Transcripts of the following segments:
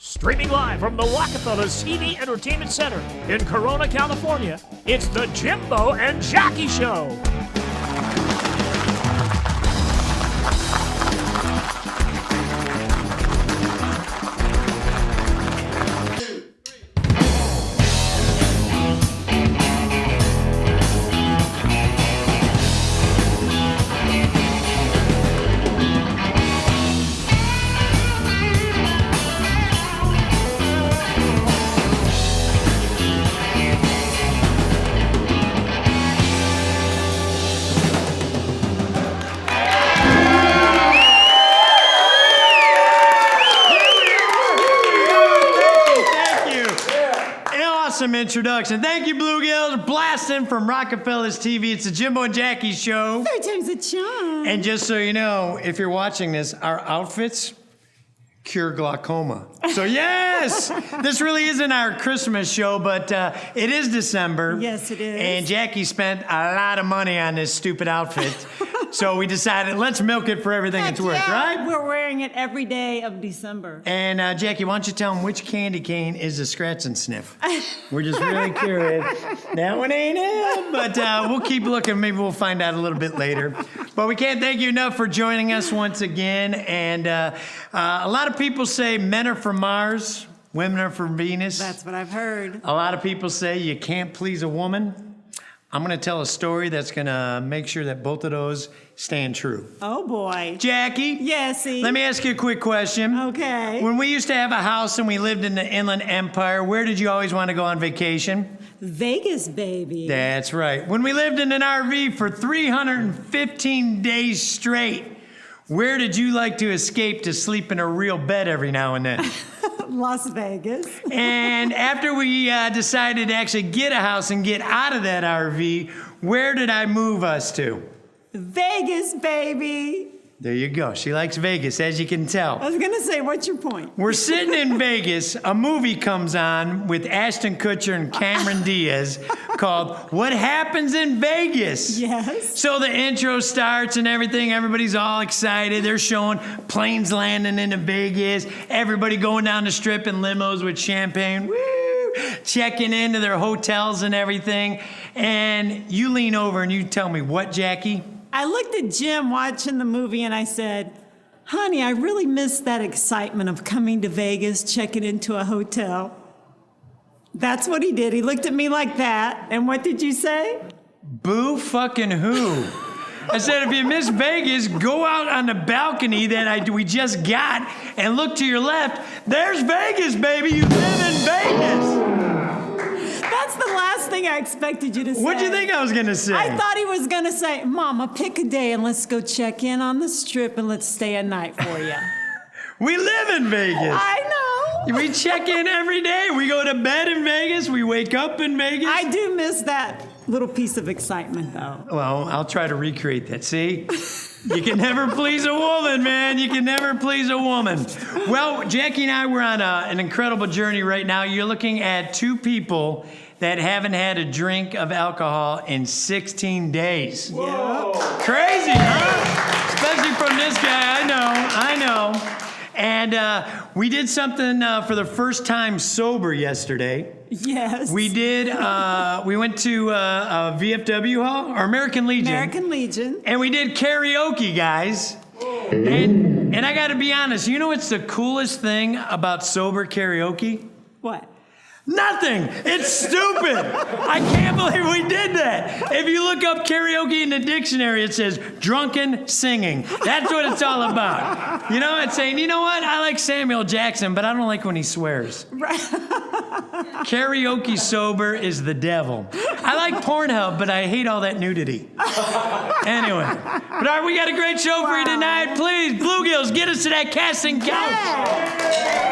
Streaming live from the Rockefeller's TV Entertainment Center in Corona, California, it's the Jimbo and Jackie Show. Introduction. Thank you, Blue Gills. Blasting from Rockefeller's TV. It's the Jimbo and Jackie Show. Third time's a charm. And just so you know, if you're watching this, our outfits cure glaucoma. So yes, this really isn't our Christmas show, but it is December. Yes, it is. And Jackie spent a lot of money on this stupid outfit. So we decided, let's milk it for everything it's worth, right? We're wearing it every day of December. And Jackie, why don't you tell them which candy cane is a scratch and sniff? We're just really curious. That one ain't it, but we'll keep looking. Maybe we'll find out a little bit later. But we can't thank you enough for joining us once again. And a lot of people say men are from Mars, women are from Venus. That's what I've heard. A lot of people say you can't please a woman. I'm going to tell a story that's going to make sure that both of those stand true. Oh, boy. Jackie? Yes, Let me ask you a quick question. Okay. When we used to have a house and we lived in the Inland Empire, where did you always want to go on vacation? Vegas, baby. That's right. When we lived in an RV for 315 days straight, where did you like to escape to sleep in a real bed every now and then? Las Vegas. And after we decided to actually get a house and get out of that RV, where did I move us to? Vegas, baby. There you go. She likes Vegas, as you can tell. I was going to say, what's your point? We're sitting in Vegas. A movie comes on with Ashton Kutcher and Cameron Diaz called What Happens in Vegas. Yes. So the intro starts and everything. Everybody's all excited. They're showing planes landing into Vegas. Everybody going down the strip in limos with champagne. Woo! Checking into their hotels and everything. And you lean over and you tell me, what, Jackie? I looked at Jim watching the movie and I said, honey, I really miss that excitement of coming to Vegas, checking into a hotel. That's what he did. He looked at me like that. And what did you say? Boo fucking who? I said, if you miss Vegas, go out on the balcony that we just got and look to your left. There's Vegas, baby. You live in Vegas. That's the last thing I expected you to say. What'd you think I was going to say? I thought he was going to say, Mama, pick a day and let's go check in on the strip and let's stay a night for you. We live in Vegas. I know. We check in every day. We go to bed in Vegas. We wake up in Vegas. I do miss that little piece of excitement, though. Well, I'll try to recreate that. See? You can never please a woman, man. You can never please a woman. Well, Jackie and I were on an incredible journey right now. You're looking at two people that haven't had a drink of alcohol in 16 days. Whoa. Crazy, huh? Especially from this guy. I know. And we did something for the first time sober yesterday. Yes. We did, we went to VFW Hall, or American Legion. American Legion. And we did karaoke, guys. And I gotta be honest, you know what's the coolest thing about sober karaoke? What? Nothing. It's stupid. I can't believe we did that. If you look up karaoke in the dictionary, it says drunken singing. That's what it's all about. You know, it's saying, you know what? I like Samuel Jackson, but I don't like when he swears. Right. Karaoke sober is the devil. I like Pornhub, but I hate all that nudity. Anyway. But all right, we got a great show for you tonight. Please, Blue Gills, get us to that casting couch. Yeah.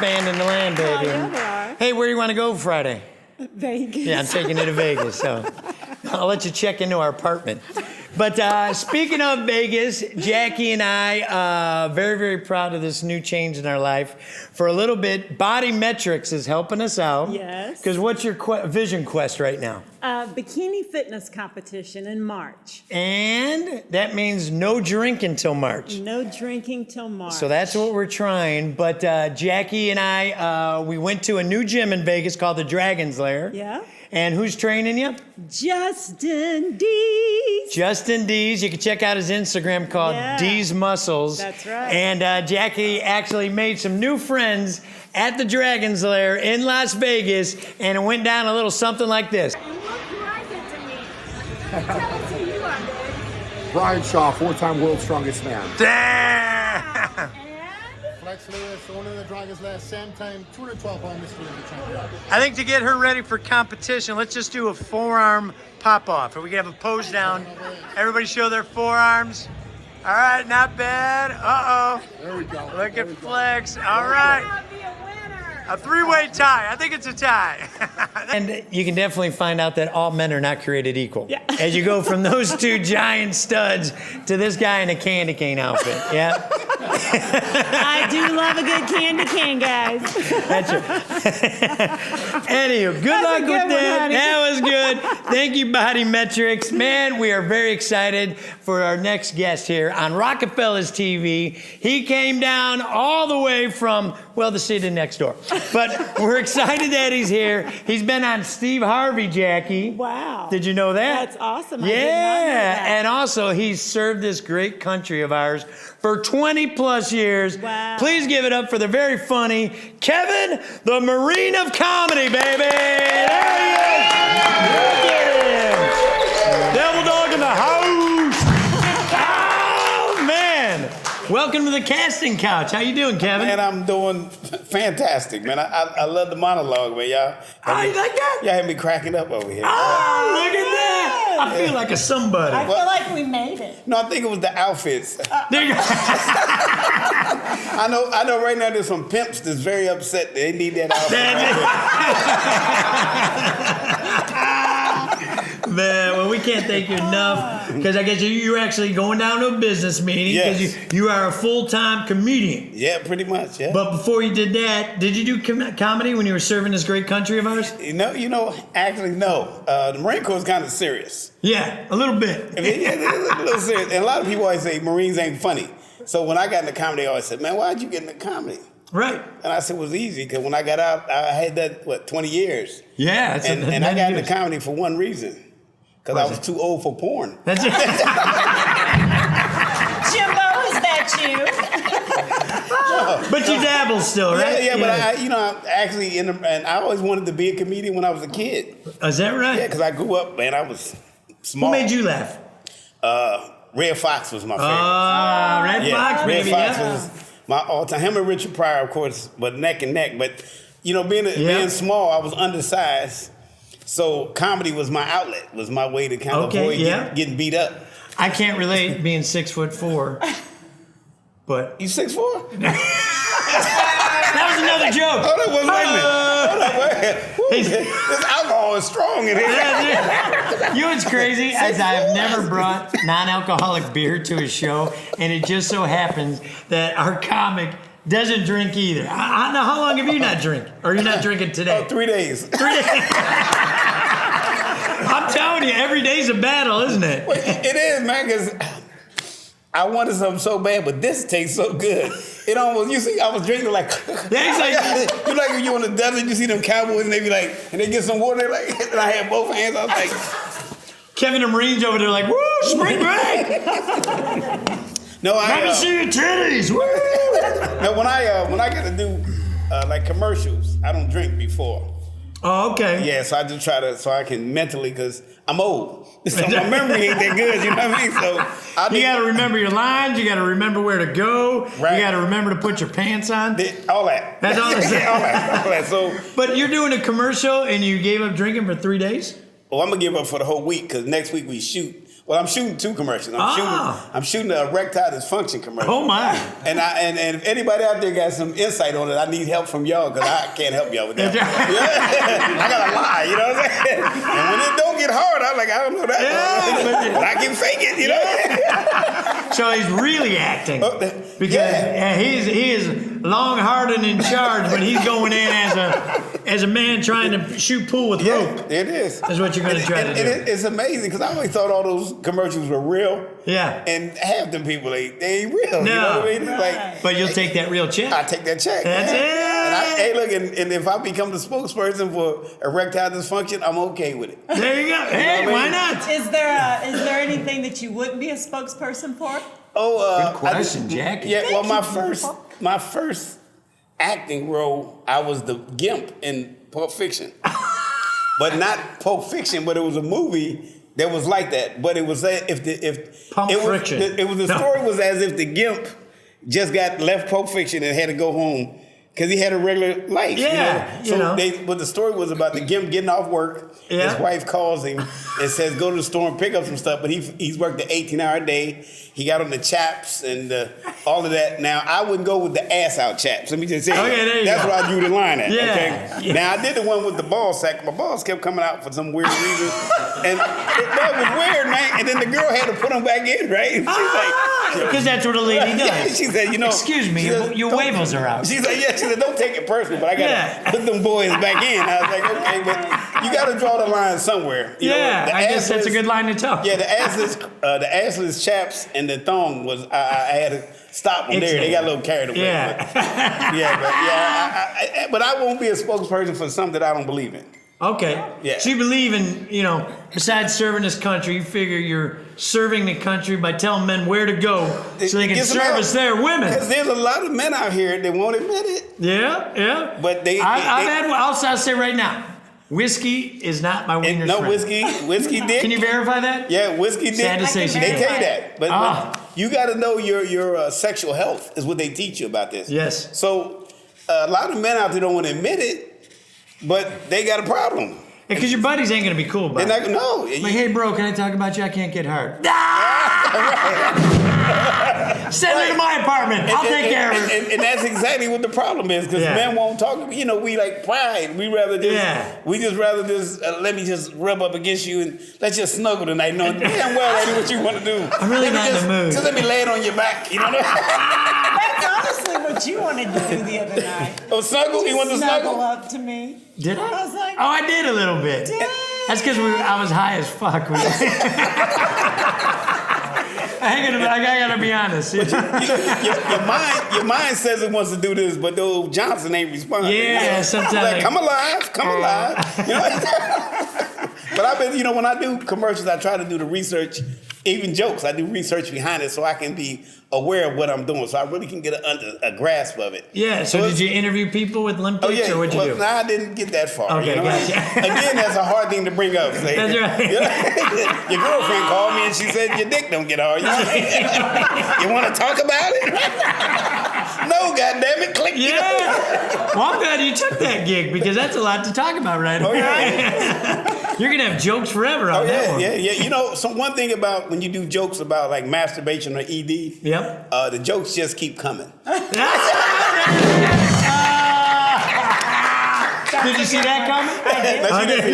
Band in the land, baby. Oh, yeah, they are. Hey, where do you want to go Friday? Vegas. Yeah, I'm taking you to Vegas, so I'll let you check into our apartment. But speaking of Vegas, Jackie and I very, very proud of this new change in our life. For a little bit, Body Metrics is helping us out. Yes. Because what's your vision quest right now? Bikini fitness competition in March. And that means no drinking till March. No drinking till March. So that's what we're trying. But Jackie and I, we went to a new gym in Vegas called the Dragon's Lair. Yeah. And who's training you? Justin Dees. Justin Dees. You can check out his Instagram called Dees Muscles. That's right. And Jackie actually made some new friends at the Dragon's Lair in Las Vegas, and it went down a little something like this. And look who I get to meet. Tell us who you are, babe. Brian Shaw, 4-time world's strongest man. Damn! Flex Lewis, owner of the Dragons last same time, 212-pound Mr. Olympia champion. I think to get her ready for competition, let's just do a forearm pop-off. We can have a pose down. Everybody show their forearms. All right, not bad. Uh-oh. There we go. Look There at we go. Flex. All right. I'll be a winner. A three-way tie. I think it's a tie. And you can definitely find out that all men are not created equal. Yeah. As you go from those two giant studs to this guy in a candy cane outfit. Yeah. I do love a good candy cane, guys. That's right. Anywho, good luck a with good one, that. honey. That was good. Thank you, Body Metrics. Man, we are very excited for our next guest here on Rockefeller's TV. He came down all the way from, well, the city next door. But we're excited that he's here. He's been on Steve Harvey, Jackie. Wow. Did you know that? That's awesome. I Yeah. did not know that. And also, he's served this great country of ours for 20 plus years. Wow. Please give it up for the very funny Kevin, the Marine of Comedy, baby. There he is. Look at him. Devil Dog in the house. Oh, man. Welcome to the casting couch. How you doing, Kevin? Man, I'm doing fantastic, man. I love the monologue, man. Y'all. Oh, you like that? Y'all had me cracking up over here. Oh, look at that. I feel like a somebody. I feel like we made it. No, I think it was the outfits. There you go. I know. Right now, there's some pimps that's very upset. They need that outfit. Man, well, we can't thank you enough because I guess you're actually going down to a business meeting because Yes. you are a full-time comedian. Yeah, pretty much. Yeah. But before you did that, did you do comedy when you were serving this great country of ours? Actually, no. The Marine Corps is kind of serious. Yeah, a little bit. I mean, yeah, it's a little serious. And a lot of people always say Marines ain't funny. So when I got into comedy, I always said, man, why'd you get into comedy? Right. And I said, it was easy because when I got out, I had that, 20 years. Yeah. And I got into comedy for one reason. Because I was too old for porn. That's it. Jimbo, is that you? But you dabble still, right? Yeah, but I actually, and I always wanted to be a comedian when I was a kid. Is that right? Yeah, because I grew up, man, I was small. Who made you laugh? Red Fox was my favorite. Red Fox, Red baby. Fox Yeah. was my all-time. Him and Richard Pryor, of course, but neck and neck. But, being small, I was undersized. So comedy was my outlet, was my way to kind of avoid getting beat up. I can't relate being 6'4", but You 6'4"? that was another joke. Hold on, wait a minute. This alcohol is strong in here. You know what's crazy? As I have never brought non-alcoholic beer to a show, and it just so happens that our comic doesn't drink either. I know, how long have you not drank? Or you're not drinking today? Oh, 3 days. 3 days. I'm telling you, every day's a battle, isn't it? Well, it is, man, because I wanted something so bad, but this tastes so good. It almost, you see, I was drinking like, you like when you're on the desert, you see them cowboys and they be like, and they get some water, they're like, and I had both hands, I was like. Kevin and Marines over there like, woo, spring break. No, Let me see your titties. Woo. No, when I get to do like commercials, I don't drink before. Oh, okay. Yeah, so I just try to, so I can mentally, because I'm old. So my memory ain't that good, you know what I mean? So you got to remember your lines. You got to remember where to go. Right. You got to remember to put your pants on. All that. That's all. all that. So, but you're doing a commercial and you gave up drinking for 3 days? well, I'm going to give up for the whole week, because next week we shoot. Well, I'm shooting 2 commercials. I'm shooting the erectile dysfunction commercial. Oh my! And if anybody out there got some insight on it, I need help from y'all because I can't help y'all with that. I gotta lie, you know what I'm saying? And when it don't get hard, I'm like, I don't know that, but I can fake it, you know. So he's really acting because he is long, hard, and in charge, but he's going in as a man trying to shoot pool with rope. It is. That's what you're going to try to do. It's amazing because I always thought all those commercials were real. Yeah. And half them people, they ain't real. No. You know what I mean? Like, but you'll take that real check. I take that check. That's it. And look, and if I become the spokesperson for erectile dysfunction, I'm okay with it. There you go. Hey, why not? Is there anything that you wouldn't be a spokesperson for? Good question, Jackie. Yeah, well, my first acting role, I was the Gimp in Pulp Fiction. But not Pulp Fiction, but it was a movie that was like that. But it was the story was as if the Gimp just got left Pulp Fiction and had to go home because he had a regular life. Yeah, you know? But the story was about the Gimp getting off work. Yeah. His wife calls him and says, go to the store and pick up some stuff. But he's worked an 18-hour day. He got on the chaps and all of that. Now, I wouldn't go with the ass out chaps. Let me just say that's where I drew the line at. Yeah. Okay? Now, I did the one with the ball sack. My balls kept coming out for some weird reason. And that was weird, man. And then the girl had to put them back in, right? She's like, because that's what a lady does. She said, excuse me, your wavels are out. She's like, she said, don't take it personally, but I got to put them boys back in. I was like, okay, but you got to draw the line somewhere. You know, I guess that's a good line to tell. Yeah, the assless chaps and the thong was, I had to stop them there. They got a little carried away. Yeah. But I won't be a spokesperson for something that I don't believe in. Okay. Yeah. So you believe in, besides serving this country, you figure you're serving the country by telling men where to go so they can service their women. Because there's a lot of men out here that won't admit it. Yeah. But I'll say right now, whiskey is not my wiener's friend. Whiskey dick. Can you verify that? Yeah, whiskey dick. Sad to say she they can't. tell you that. But you got to know your sexual health is what they teach you about this. Yes. So a lot of men out there don't want to admit it, but they got a problem. Because your buddies ain't going to be cool about it. No. Like, hey, bro, can I talk about you? I can't get hard. Send her to my apartment. I'll take care of her. And that's exactly what the problem is, because men won't talk. We like pride. We rather just let me just rub up against you and let's just snuggle tonight, knowing damn well that is what you want to do. I'm really not in the mood. Just let me lay it on your back. You know what That's honestly what you wanted to do the other night. Oh, snuggle? You want to snuggle? Snuggle up to me. Did I? I was like, I did a little bit. That's because I was high as fuck. I gotta be honest. Your mind says it wants to do this, but though Johnson ain't responding. Yeah, sometimes. Like, come alive. You know? But I've been, when I do commercials, I try to do the research, even jokes. I do research behind it so I can be aware of what I'm doing, so I really can get a grasp of it. Yeah. So did you interview people with Olympics, or what'd you do? No, I didn't get that far. Okay, gotcha. Again, that's a hard thing to bring up. Like, that's right. Your girlfriend called me and she said your dick don't get hard. You want to talk about it? No, goddammit, click. Yeah. Well, I'm glad you took that gig because that's a lot to talk about right now. You're gonna have jokes forever on that one. Yeah. So one thing about when you do jokes about like masturbation or ED, the jokes just keep coming. Did you see that coming? I did.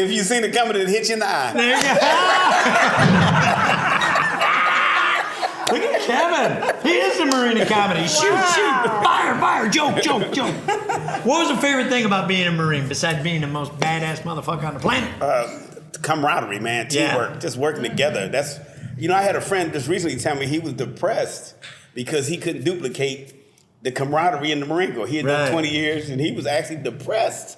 If you seen it coming, it hit you in the eye. There you go. Look at Kevin. He is the Marine comedy. Shoot, fire, joke. What was the favorite thing about being a Marine besides being the most badass motherfucker on the planet? Camaraderie, man. Teamwork. Just working together. That's, I had a friend just recently tell me he was depressed because he couldn't duplicate the camaraderie in the Marine Corps. He had done 20 years and he was actually depressed.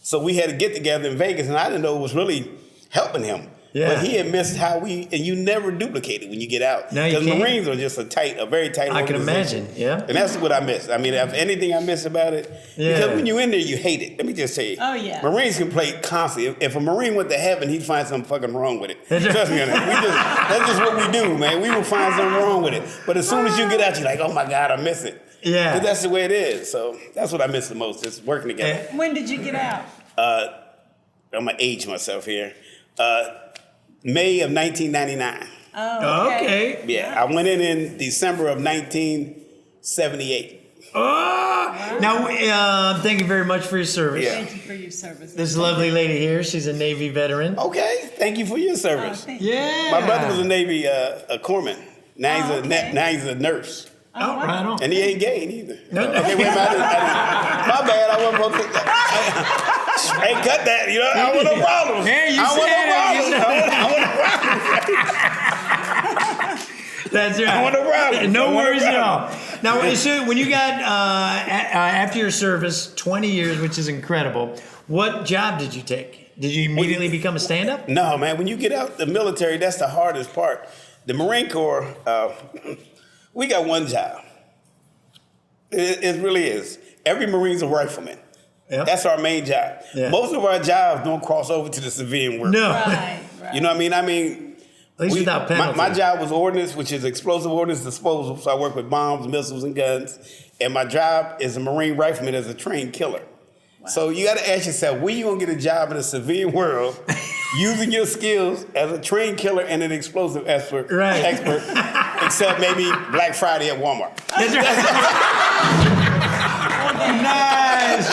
So we had to get together in Vegas and I didn't know it was really helping him. Yeah. But he had missed and you never duplicate it when you get out. Because Marines are just a very tight I can imagine, And that's what I miss. I mean, if anything I miss about it, because when you're in there, you hate it. Let me just say it. Oh, yeah. Marines can play constantly. If a Marine went to heaven, he'd find something fucking wrong with it. Trust me on that. That's just what we do, man. We will find something wrong with it. But as soon as you get out, you're like, oh my God, I miss it. Yeah. But that's the way it is. So that's what I miss the most, is working together. When did you get out? I'm going to age myself here. May of 1999. Oh, Okay. Yeah, I went in December of 1978. Oh, now, thank you very much for your service. Yeah. Thank you for your service. This lovely lady here, she's a Navy veteran. Okay, thank you for your service. Thank you. Yeah. My brother was a Navy a corpsman. Now he's okay. now he's a nurse. Oh, right on. And he ain't gay neither. No. Okay, wait a minute. My bad. I wasn't supposed to. Hey, cut that. You know, I want no problems. Hey, you I want said no it. You problems. I want no problems. That's right. I want no problems. I No want no worries at all. problems. Now, so when you got, after your service, 20 years, which is incredible, what job did you take? Did you immediately become a stand-up? No, man. When you get out the military, that's the hardest part. The Marine Corps, we got one job. It really is. Every Marine's a rifleman. Yep. That's our main job. Yeah. Most of our jobs don't cross over to the civilian work. No. Right. You know what I mean? At least without penalty. My job was ordnance, which is explosive ordnance disposal. So I work with bombs, missiles, and guns. And my job as a Marine rifleman as a trained killer. Wow. So you got to ask yourself, when you going to get a job in the civilian world using your skills as a trained killer and an explosive expert, except maybe Black Friday at Walmart. That's right. Nice.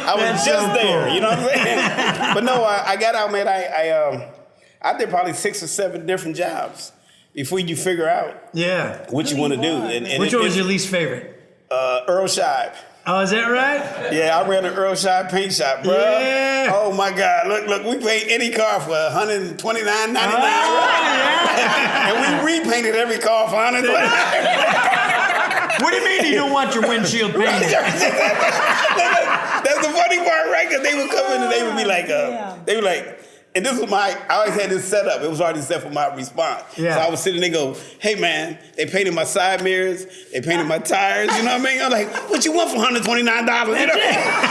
I was That's just so there, cool. you know what I'm saying? But no, I got out, man. I did probably 6 or 7 different jobs before you figure out Yeah. what you want to do. And Which one was your least favorite? Earl Scheib. Oh, is that right? Yeah, I ran an Earl Scheib paint shop, bro. Yeah. Oh my God! Look, we paint any car for $129.99, yeah. and we repainted every car for $129. What do you mean you don't want your windshield painted? That's the funny part, right? Because they would come in and they would be like, they were like. And this was I always had this set up. It was already set for my response. Yeah. So I was sitting there and go, hey man, they painted my side mirrors, they painted my tires, you know what I mean? I'm like, what you want for $129? You know what I mean?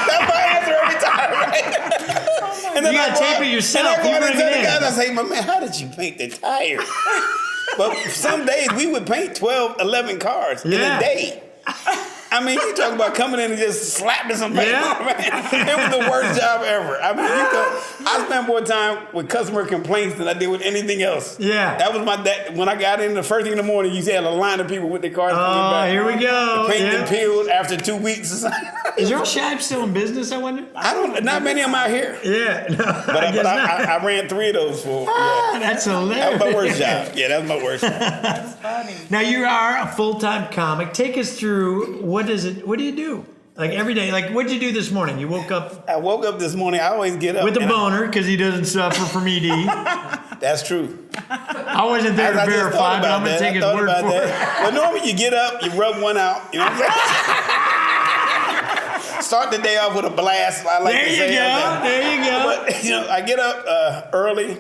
That's my answer every time, right? And then You gotta tape it yourself. And I go You and bring tell it the in. guys, I say, my man, how did you paint the tires? But some days we would paint 12, 11 cars in a day. I mean, you talk about coming in and just slapping some paint on, man. It was the worst job ever. I mean, I spent more time with customer complaints than I did with anything else. Yeah. That was when I got in the first thing in the morning, you had a line of people with their cars coming back. Here we go. The paint been peeled after 2 weeks or something. Is Earl Scheib still in business, I wonder? Not many of them out here. Yeah. No, But I guess not. I ran 3 of those for, That's hilarious. That was my worst job. Yeah, that was my worst job. That's funny. Now you are a full-time comic. Take us through, what do you do? Like every day, like what'd you do this morning? You woke up I woke up this morning, I always get up. with a and boner because he doesn't suffer from ED. That's true. I wasn't there to I just verify, thought but I'm about going to that. take his I thought word about for that. it. Well, normally you get up, you rub one out, you know what I'm saying? Start the day off with a blast. I like There to you say go. that. There you go. But, I get up early,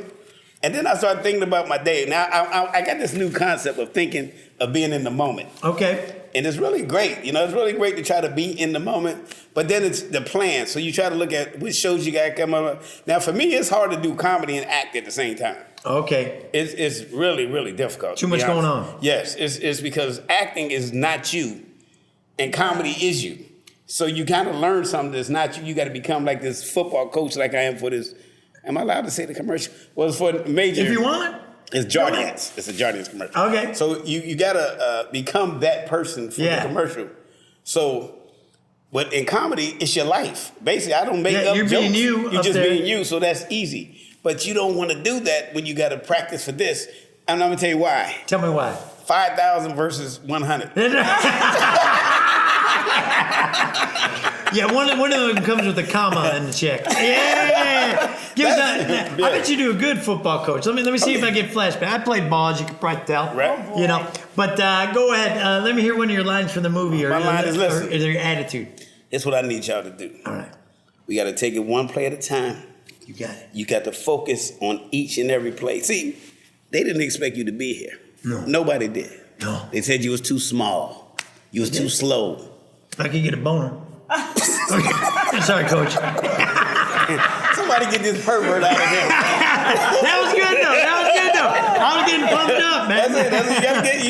and then I start thinking about my day. Now, I got this new concept of thinking of being in the moment. Okay. And it's really great. It's really great to try to be in the moment. But then it's the plan. So you try to look at which shows you got to come up. Now, for me, it's hard to do comedy and act at the same time. Okay. It's really, really difficult. Too much going on. Yes, it's because acting is not you, and comedy is you. So you kind of learn something that's not you. You got to become like this football coach like I am for this. Am I allowed to say the commercial? Well, it's for major. If you want. It's Jardines. It's a Jardines commercial. Okay. So you got to become that person for the commercial. So, but in comedy, it's your life. Basically, I don't make up you're jokes. being you You're up just there. being you, so that's easy. But you don't want to do that when you got to practice for this. And I'm going to tell you why. Tell me why. 5,000 versus 100. Yeah, one of them comes with a comma in the check. Yeah. Give us that. I bet you do a good football coach. Let me see if I get flashback. I played ball, as you can probably tell. Right. But go ahead. Let me hear one of your lines from the movie, or My line is, listen. or your attitude. It's what I need y'all to do. All right. We got to take it one play at a time. You got it. You got to focus on each and every play. See, they didn't expect you to be here. No. Nobody did. No. They said you was too small. You was too slow. I can get a boner. Okay. Sorry, Coach. Somebody get this pervert out of here. That was good, though. I was getting pumped up, man. That's it. You gotta get,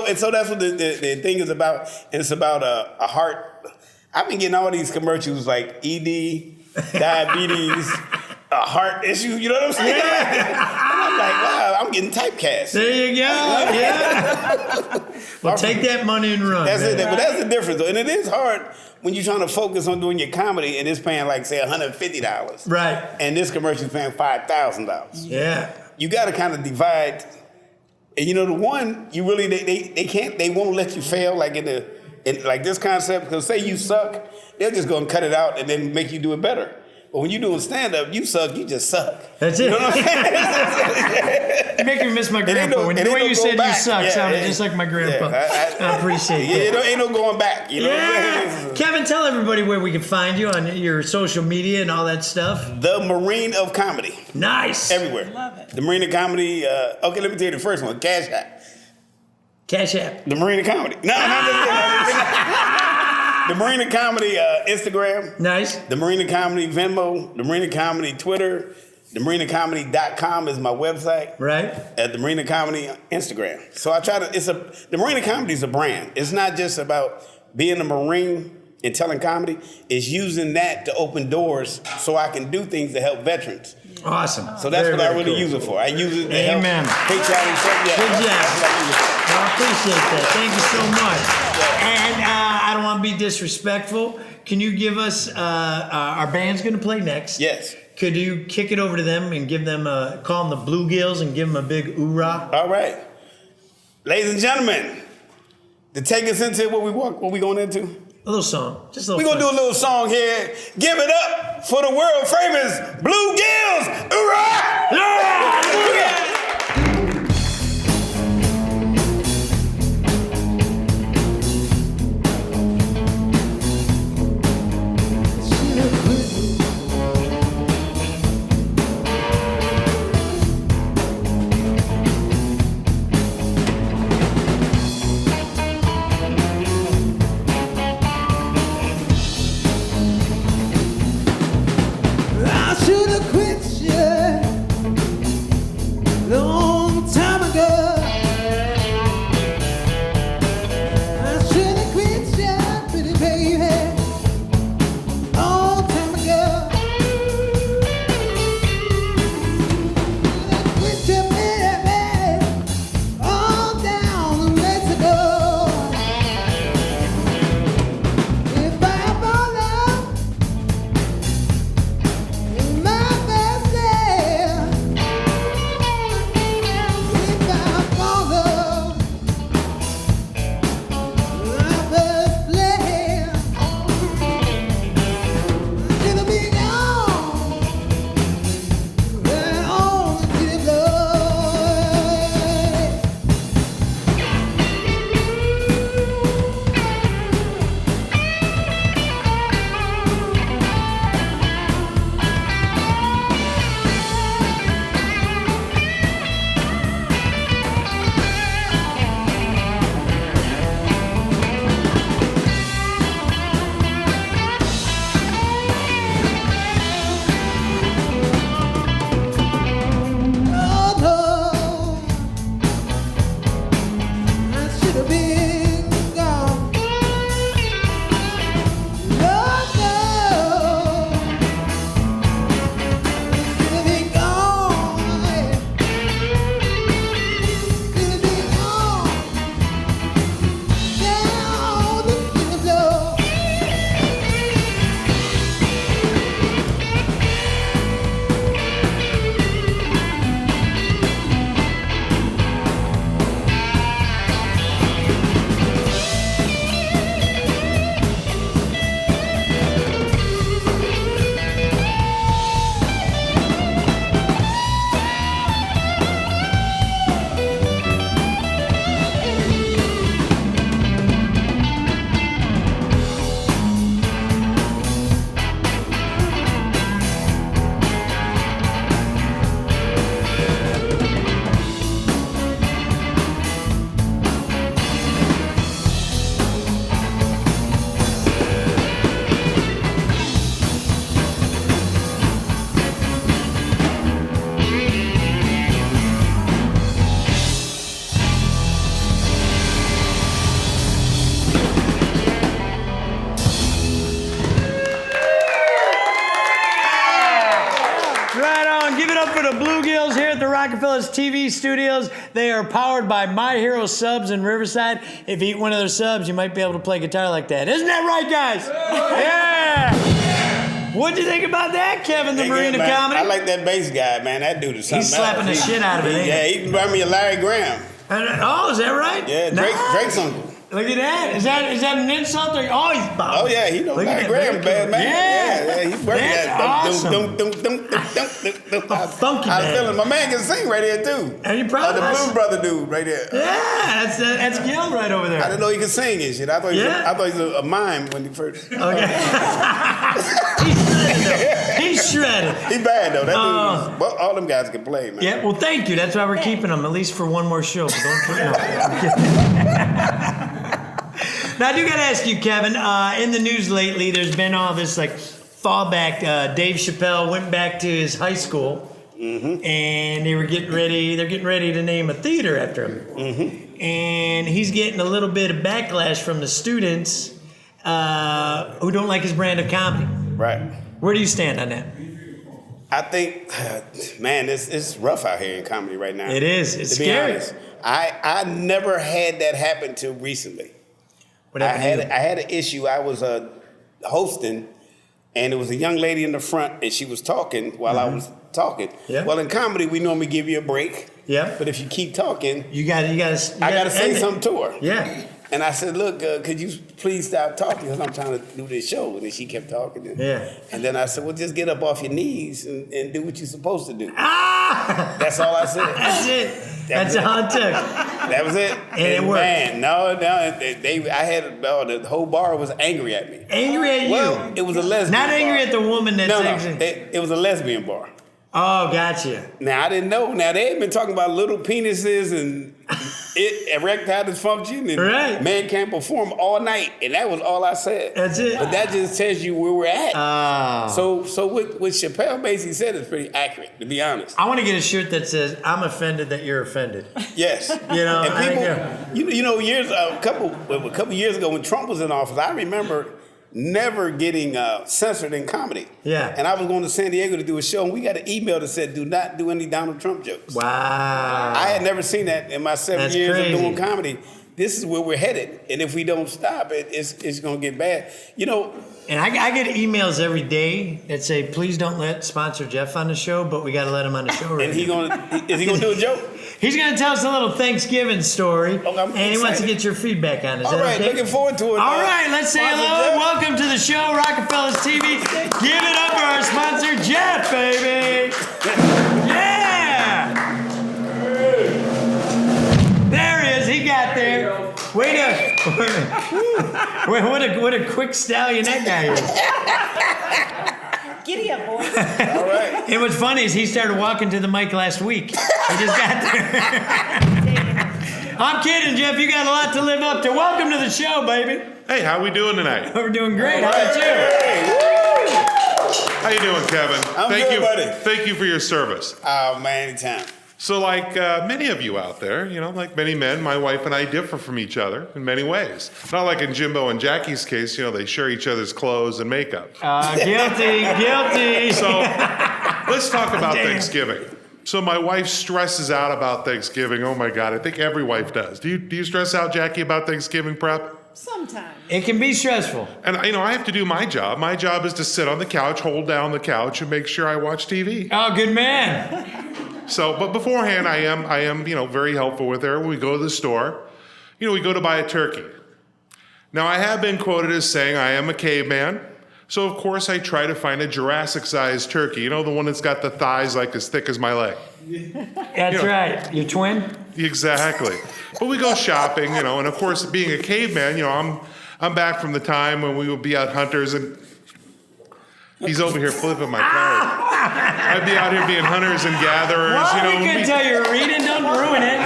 and so that's what the thing is about. It's about a heart. I've been getting all these commercials like ED, diabetes, a heart issue. You know what I'm saying? And I'm like, wow, I'm getting typecast. There you go. Yeah. Well, take that money and run. That's man. it. But that's the difference, though. And it is hard when you're trying to focus on doing your comedy and it's paying like, say, $150. Right. And this commercial's paying $5,000. Yeah. You got to kind of divide. And you know, the one, you really, they won't let you fail like in like this concept, because say you suck, they're just going to cut it out and then make you do it better. But when you're doing stand-up, you suck, you just suck. That's it. You know what I'm saying? You make me miss my grandpa. no- When it the way ain't you no said go you back. suck Yeah, sounded yeah. just like my grandpa. Yeah, I appreciate Yeah, that. ain't no going back. You know what I'm Yeah. saying? Kevin, tell everybody where we can find you on your social media and all that stuff. The Marine of Comedy. Nice. Everywhere. Love it. The Marine of Comedy. Okay, let me tell you the first one. Cash App. Cash App. The Marine of Comedy. No, not just the Marine of Comedy Instagram. Nice. The Marine of Comedy Venmo. The Marine of Comedy Twitter. TheMarineofComedy.com is my website. Right. At the Marine of Comedy Instagram. So I try to. The Marine of Comedy is a brand. It's not just about being a Marine and telling comedy. It's using that to open doors so I can do things to help veterans. Awesome. So that's Very, what I very really cool. use it for. I use it to Amen. help patriotic stuff. Yeah, Good job. that's what I use it for. Well, I appreciate that. Thank you so much. And I don't want to be disrespectful. Can you give us, our band's going to play next. Yes. Could you kick it over to them and give them, call them the Blue Gills and give them a big hoorah? All right. Ladies and gentlemen, to take us into what we going into? A little song. Just a little We're going to do a little song here. Give it up for the world famous Blue Gills. Hoorah! Yeah! I should have quit you long time ago. I should have quit you, pretty baby, long time ago. I quit you, baby, all down in Mexico. If I fall out in my best day, if I follow my best play, it'll be gone and on to the glory. Oh no, I should have been gone. No, no, I should have been gone. Should have been gone down the floor. TV studios. They are powered by My Hero Subs in Riverside. If you eat one of their subs, you might be able to play guitar like that. Isn't that right, guys? Yeah! What'd you think about that, Kevin, the Marine of Comedy? I like that bass guy, man. That dude is something He's slapping else. the shit out of it, ain't Yeah, he? he can remind me of Larry Graham. Oh, is that right? Yeah, Drake's uncle. Look at that. Is that an insult? Or, he's Oh, yeah, he knows Larry Graham, bad man. Yeah, he's working that's that. awesome. Funky I was man. feeling my man can sing right here, too. And you probably the Blue Brother dude right there. Yeah, that's Gil right over there. I didn't know he could sing and shit. I thought he was a mime when he first. Okay. He's shredded. He bad, though. That dude, well, all them guys can play, man. Yeah, well, thank you. That's why we're keeping him, at least for one more show. Don't put Now, I do got to ask you, Kevin, in the news lately, there's been all this, like, fallback. Dave Chappelle went back to his high school, and they're getting ready to name a theater after him. And he's getting a little bit of backlash from the students who don't like his brand of comedy. Right. Where do you stand on that? I think, man, it's rough out here in comedy right now. It is. It's to be scary. honest. I never had that happen till recently. What happened to you? I had an issue. I was hosting, and there was a young lady in the front, and she was talking while I was talking. Yeah. Well, in comedy, we normally give you a break. Yeah. But if you keep talking, You got I got to say something to her. Yeah. And I said, look, could you please stop talking because I'm trying to do this show. And then she kept talking. And then I said, well, just get up off your knees and do what you're supposed to do. Ah! That's all I said. That's it. That's all it took. That was it. And it worked. Man, the whole bar was angry at me. Angry at you? Well, it was a lesbian Not angry bar. at the woman that's actually... It was a lesbian bar. Oh, gotcha. Now, I didn't know. Now, they had been talking about little penises and erectile dysfunction and man can't perform all night. And that was all I said. That's it. But that just tells you where we're at. So what Chappelle basically said is pretty accurate, to be honest. I want to get a shirt that says, I'm offended that you're offended. Yes. You know, and people, you know, a couple years ago when Trump was in office, I remember never getting censored in comedy. Yeah. And I was going to San Diego to do a show, and we got an email that said, do not do any Donald Trump jokes. Wow. I had never seen that in my 7 years of doing comedy. This is where we're headed. And if we don't stop it, it's going to get bad. You know. And I get emails every day that say, please don't let sponsor Jeff on the show, but we got to let him on the show right And is he going to do a joke? He's going to tell us a little Thanksgiving story, and he wants to get your feedback on it. All right, looking forward to it. All right, let's say hello and welcome to the show, Rockefellers TV. Give it up for our sponsor, Jeff, baby. Yeah. There he is. He got there. What a quick stallion that guy is. Giddy up, boy. All right. And what's funny is he started walking to the mic last week. He just got there. I'm kidding, Jeff. You got a lot to live up to. Welcome to the show, baby. Hey, how we doing tonight? We're doing great. How about you? How you doing, Kevin? I'm good, buddy. Thank you for your service. Oh, man, anytime. So like many of you out there, you know, like many men, my wife and I differ from each other in many ways. Not like in Jimbo and Jackie's case, you know, they share each other's clothes and makeup. Guilty. So let's talk about Thanksgiving. So my wife stresses out about Thanksgiving. Oh my God, I think every wife does. Do you stress out, Jackie, about Thanksgiving prep? Sometimes. It can be stressful. And you know, I have to do my job. My job is to sit on the couch, hold down the couch, and make sure I watch TV. Oh, good man. So, but beforehand, I am, you know, very helpful with her. When we go to the store, you know, we go to buy a turkey. Now, I have been quoted as saying I am a caveman. So, of course, I try to find a Jurassic-sized turkey. You know, the one that's got the thighs like as thick as my leg. That's right. Your twin? Exactly. But we go shopping, you know, and of course, being a caveman, you know, I'm back from the time when we would be out hunters and he's over here flipping my card. I'd be out here being hunters and gatherers. Well, you know, we could tell you're reading, don't ruin it.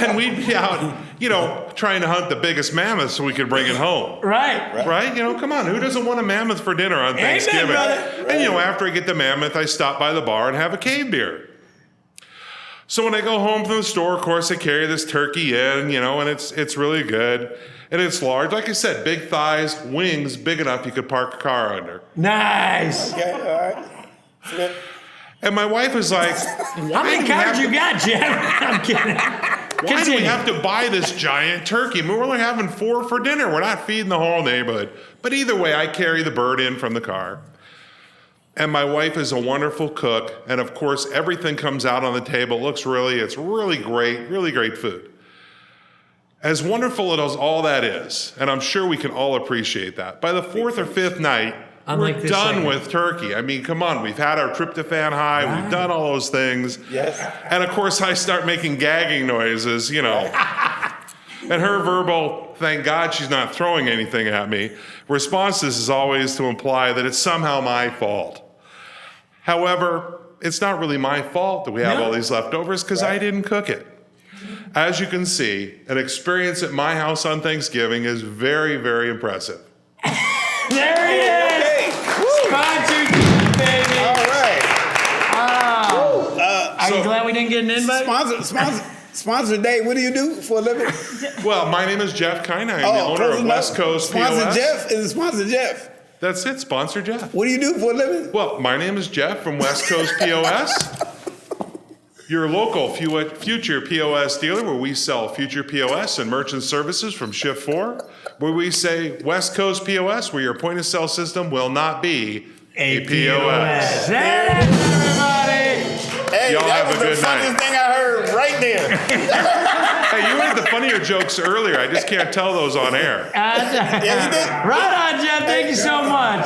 And we'd be out, you know, trying to hunt the biggest mammoth so we could bring it home. Right. You know, come on, who doesn't want a mammoth for dinner on Thanksgiving? Brother. And, you know, after I get the mammoth, I stop by the bar and have a cave beer. So when I go home from the store, of course, I carry this turkey in, you know, and it's really good. And it's large. Like I said, big thighs, wings big enough you could park a car under. Nice. Okay, all right. Flip. And my wife is like, How many cards you got, Jeff? I'm kidding. why do we have to buy this giant turkey? I mean, we're only having 4 for dinner. We're not feeding the whole neighborhood. But either way, I carry the bird in from the car. And my wife is a wonderful cook. And of course, everything comes out on the table. It's really great food. As wonderful as all that is, and I'm sure we can all appreciate that, by the 4th or 5th night, we're done with turkey. I mean, come on, we've had our tryptophan high, we've done all those things. Yes. And of course, I start making gagging noises, you know. And her verbal, thank God she's not throwing anything at me, responses is always to imply that it's somehow my fault. However, it's not really my fault that we have all these leftovers because I didn't cook it. As you can see, an experience at my house on Thanksgiving is very, very impressive. There he is! Sponsored, baby! All right. Are you glad we didn't get an invite? Sponsor Dave, what do you do for a living? Well, my name is Jeff Kine. I'm the owner of West Coast POS. Sponsor Jeff is Sponsor Jeff. That's it, Sponsor Jeff. What do you do for a living? Well, my name is Jeff from West Coast POS. Your local future POS dealer where we sell future POS and merchant services from Shift 4, where we say West Coast POS, where your point of sale system will not be a POS. That's everybody! Hey, Y'all that have was a good the funniest night. thing I heard right there. Hey, you had the funnier jokes earlier. I just can't tell those on air. Yeah, he did. Right on, Jeff. Thank you so much.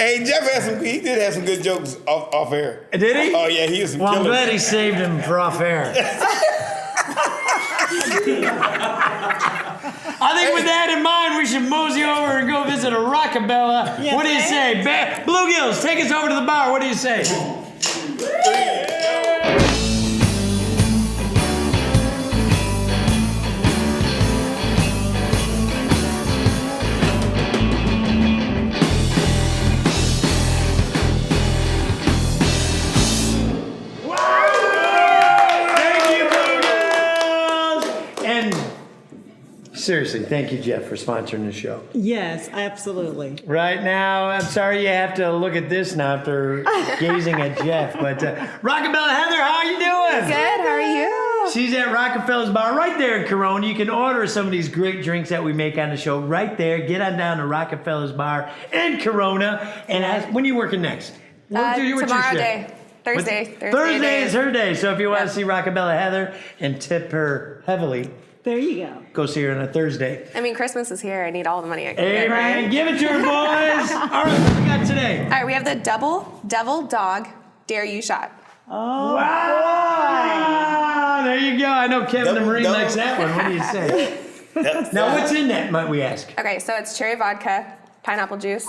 Hey, Jeff he did have some good jokes off air. Did he? Oh yeah, he is some Well, I'm killer. glad he saved him for off air. I think with that in mind, we should mosey over and go visit a Rockabella. Yes, What do you say? Blue Gills, take us over to the bar. What do you say? Seriously, thank you, Jeff, for sponsoring the show. Yes, absolutely. Right now, I'm sorry you have to look at this now after gazing at Jeff, but Rockabella Heather, how are you doing? Good, how are you? She's at Rockefeller's Bar right there in Corona. You can order some of these great drinks that we make on the show right there. Get on down to Rockefeller's Bar in Corona and ask, when are you working next? What's your Tomorrow shift? day. Thursday Thursday is her day. So if you want to see Rockabella Heather and tip her heavily, There you go. see her on a Thursday. I mean, Christmas is here. I need all the money I can Hey, get. man, give it to her, boys. All right, what we got today? All right, we have the double devil dog dare you shot. Wow! There you go. I know Kevin the Marine likes that one. What do you say? Now, what's in that, might we ask? Okay, so it's cherry vodka, pineapple juice.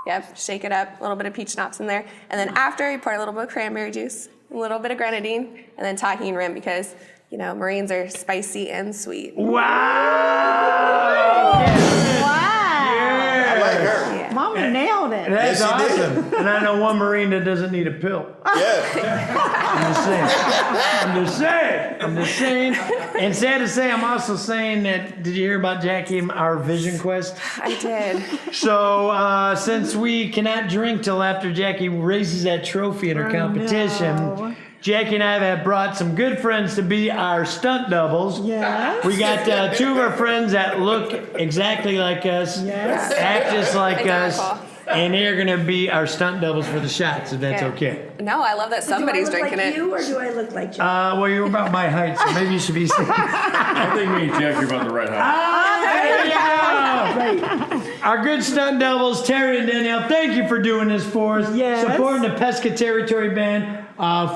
Yep, shake it up, a little bit of peach schnapps in there. And then after, you pour a little bit of cranberry juice, a little bit of grenadine, and then tahini rim because, you know, Marines are spicy and sweet. Wow! Wow. I like her. Yeah. Mama nailed it. That's Yes, she did. awesome. And I know one Marine that doesn't need a pill. Yeah. I'm just saying. And sad to say, I'm also saying that, did you hear about Jackie, our vision quest? I did. So, since we cannot drink till after Jackie raises that trophy in her competition, no. Jackie and I have brought some good friends to be our stunt doubles. Yes. We got two of our friends that look exactly like us, Yes. act just like us, Identical. and they're going to be our stunt doubles for the shots, if that's Yeah. okay. No, I love that somebody's do I look drinking like it. you, or do I look like you? Well, you're about my height, so maybe you should be saying. I think me and Jeff are about the right height. There you go. Our good stunt doubles, Terry and Danielle, thank you for doing this for us. Yes. Supporting the Pesca Territory Band,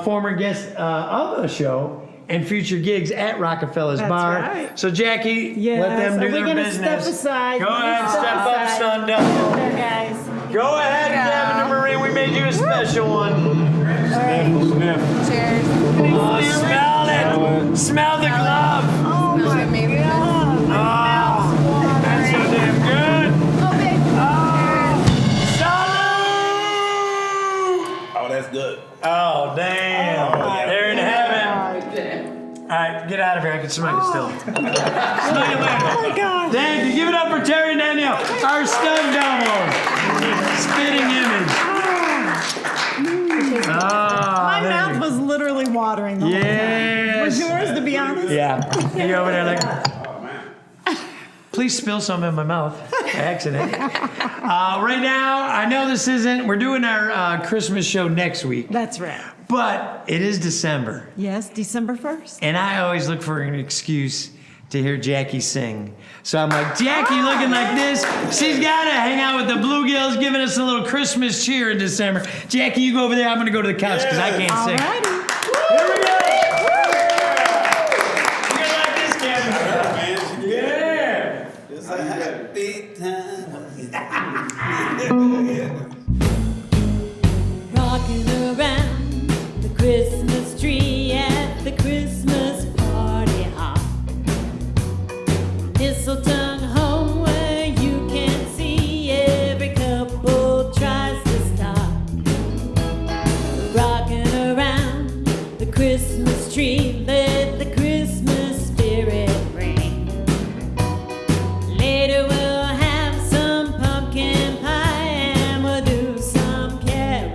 former guest of the show, and future gigs at Rockefeller's That's Bar. right. So, Jackie, Yes. let them do Are we their gonna business. step aside? Go ahead, Step step up, aside. stunt double. There, guys. Go ahead, Kevin and Marie, we made you a special one. Cheers. Smell it. Smell the glove. Oh my Amazing. God. Oh, that's so damn good. Salute! Oh, that's good. Oh, damn. Oh, yeah. There in heaven. All right, get out of here. I can smell you still. Smell you later. Oh my God. Thank you. Give it up for Terry and Danielle, our stunt double. Spitting image. just, Ah, my there mouth you go. was literally watering the whole time. Was Yes. yours, to be honest? Yeah. You over there like, please spill some in my mouth by accident. Right now, I know this isn't, we're doing our Christmas show next week, That's right. but it is December. Yes, December 1st. And I always look for an excuse to hear Jackie sing. So I'm like, Jackie looking like this, she's gotta hang out with the Blue Gills, giving us a little Christmas cheer in December. Jackie, you go over there, I'm gonna go to the couch because I can't All sing. righty. Here we go! You're gonna like this, Kevin. Yeah! It's a happy time. Rocking around the Christmas tree at the Christmas party hop. Mistletoe home where you can see every couple tries to stop. Rocking around the Christmas tree, let the Christmas spirit ring. Later we'll have some pumpkin pie and we'll do some caroling.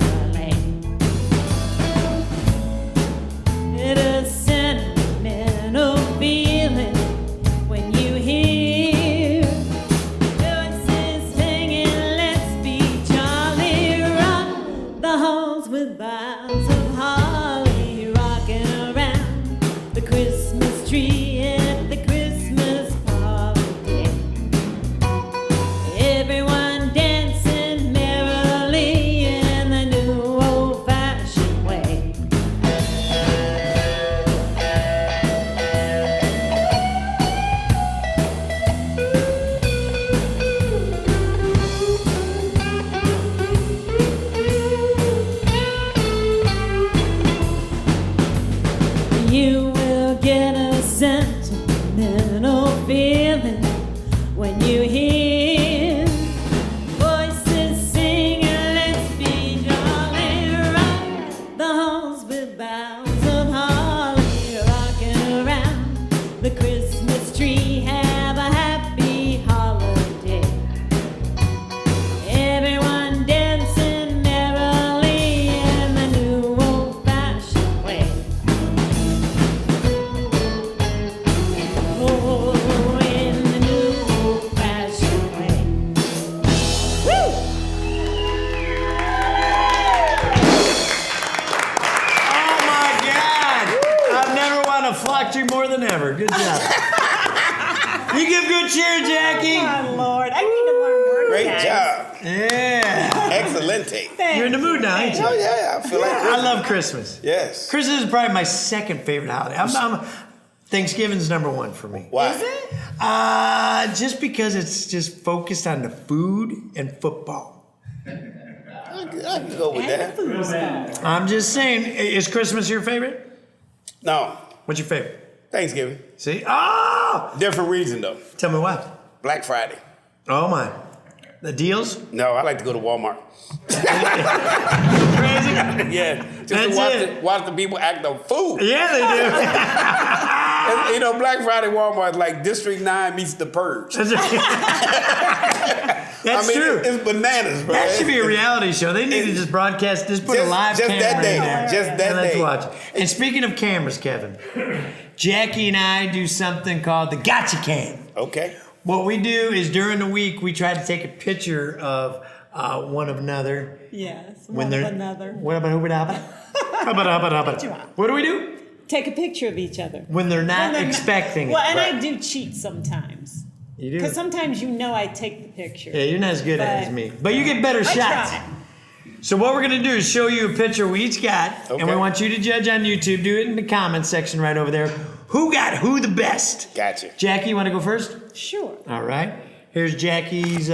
It is sentimental feeling when you hear voices singing, let's be jolly, rock the halls with boughs of holly, rocking around the Christmas tree at the Christmas holiday. Everyone dancing merrily in the new old-fashioned way. You will get a sentimental feeling when you hear voices singing, let's be jolly, rock the halls with boughs of holly, rocking around the Christmas tree, have a happy holiday. Everyone dancing merrily in the new old-fashioned way. Oh, in the new old-fashioned way. Woo! Oh my God! I've never wanted to flock you more than ever. Good job. You give good cheer, Jackie. Oh, Lord. I need to learn words. Great guys. job. Yeah. Excellente. You're in the mood now, ain't you? Oh yeah, I feel like I love Christmas. Yes. Christmas is probably my second favorite holiday. Thanksgiving's number one for me. Why? Is it? Just because it's just focused on the food and football. I can go with that. Food stuff. I'm just saying, is Christmas your favorite? No, What's your favorite? Thanksgiving. See? Oh! Different reason though. Tell me what? Black Friday. Oh my. The deals? No, I like to go to Walmart. Crazy? Yeah, just That's to it. watch the people act a fool. Yeah, they do. And, you know, Black Friday Walmart is like District 9 meets The Purge. That's true. It's bananas, bro. That should be a reality show. They need to just broadcast, just put a live just camera that day. in there. Just that and let's day. watch it. And speaking of cameras, Kevin, Jackie and I do something called the Gotcha Cam. Okay. What we do is during the week, we try to take a picture of one of another. Yes, When one they're of another. What do we do? Take a picture of each other. When they're not expecting it. Well, and Right. I do cheat sometimes. You do? Because sometimes I take the picture. Yeah, you're not as good at it as me. But you get better I shots. try. So what we're gonna do is show you a picture we each got, and we Okay. want you to judge on YouTube. Do it in the comments section right over there. Who got who the best? Gotcha. Jackie, you want to go first? Sure. All right. Here's Jackie's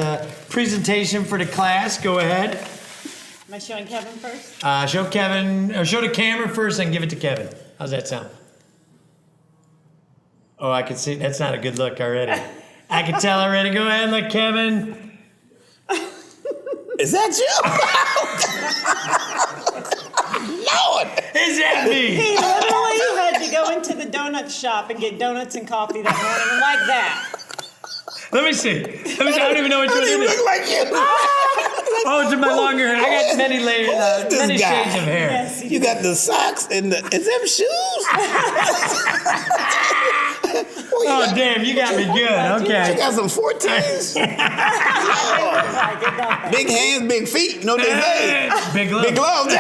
presentation for the class. Go ahead. Am I showing Kevin first? Show Kevin, or show the camera first, and give it to Kevin. How's that sound? Oh, I can see. That's not a good look already. I can tell already. Go ahead, look, Kevin. Is that you? Lord! Is that me? He literally had to go into the donut shop and get donuts and coffee that morning like that. Let me see. I don't even know which one it You is. look like you. Oh, it's in my longer hair. I got many layers, this many guy? shades of hair. Yes, You got the socks and the. Is them shoes? Oh, damn, you got me good. You Okay. got some 14s. Big hands, big feet. You know what they say? Big gloves. Big gloves.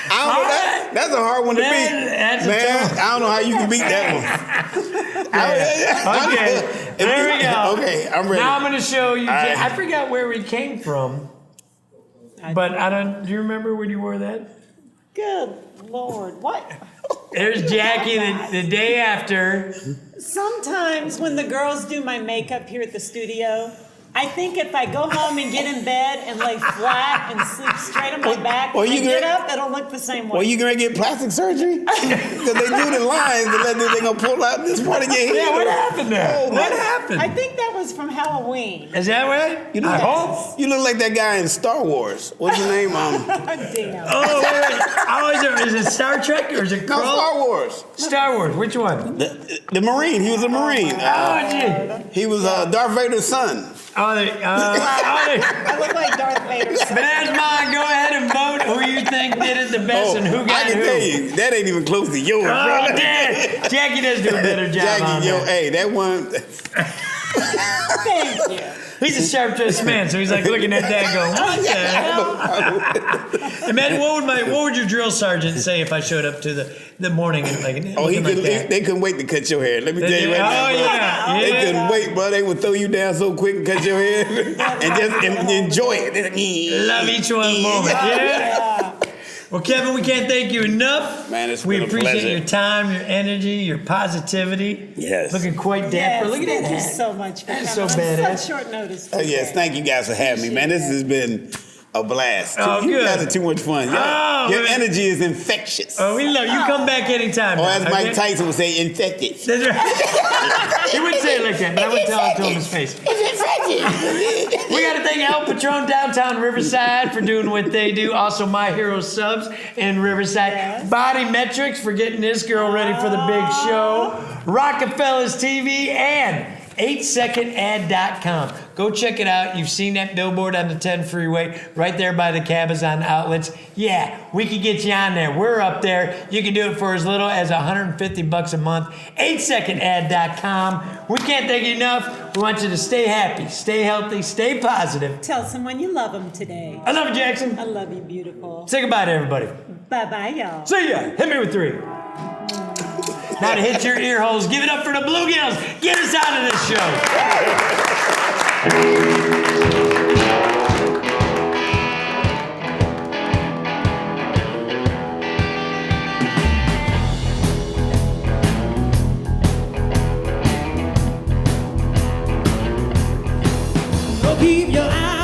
I don't know that. That's a hard one to beat. That's a Man, tough one. I don't know how you can beat that one. Okay, there we go. Okay, I'm ready. Now I'm going to show you. right. I forgot where we came from, but I don't. Do you remember when you wore that? Good Lord, what? There's Jackie the day after. Sometimes when the girls do my makeup here at the studio, I think if I go home and get in bed and lay flat and sleep straight on my back, when I get up, it'll look the same way. Well, you gonna get plastic surgery? Because they do the lines and they gonna pull out this part of your head. Yeah, what happened there? Oh, what man. happened? I think that was from Halloween. Is that right? You look, I hope. you look like that guy in Star Wars. What's his name? Damn. Oh, wait. Oh, is it Star Trek or is it No, Star Wars. Star Wars. Which one? The Marine. He was a Marine. Oh, gee. He was Darth Vader's son. Oh, I look like Darth Vader. but that's mine. Go ahead and vote who you think did it the best and who got I can who. tell you, that ain't even close to yours. Oh, bro. damn. Jackie does do a better job on Jackie, yo, that. hey, that one. Thank you. He's a sharp-dressed man, so he's like looking at that going, what the hell? Imagine, what would your drill sergeant say if I showed up to the morning and like, Oh, looking like that? they couldn't wait to cut your hair. Let me tell you right now, bro. yeah. They couldn't wait, bro. They would throw you down so quick and cut your hair and just enjoy it. Love each one moment. Yeah. Well, Kevin, we can't thank you enough. Man, it's we been a appreciate pleasure. your time, your energy, your positivity. Yes. Looking quite dapper. Yes, Look at that. thank you so much for That's coming so on badass. such short notice. Oh, yes, thank you guys for having me, man. This has been a blast. Oh, you good. guys are too much fun. Your man. energy is infectious. Oh, we love you. Come back anytime. Or now, as Mike okay? Tyson would say, infected. That's right. He wouldn't say it like that, but I would tell it to him in his face. We got to thank El Patron downtown Riverside for doing what they do. Also, My Hero Subs in Riverside. Yes. Body Metrics for getting this girl ready for the big show. Rockefellers TV and 8secondad.com. Go check it out. You've seen that billboard on the 10 freeway right there by the Cabazon outlets. Yeah, we can get you on there. We're up there. You can do it for as little as $150 a month. 8secondad.com. We can't thank you enough. We want you to stay happy, stay healthy, stay positive. Tell someone you love them today. I love you, Jackson. I love you, beautiful. Say goodbye to everybody. Bye-bye, y'all. See ya. Hit me with 3. Now to hit your ear holes, give it up for the Blue Gills. Get us out of this show. So keep your eyes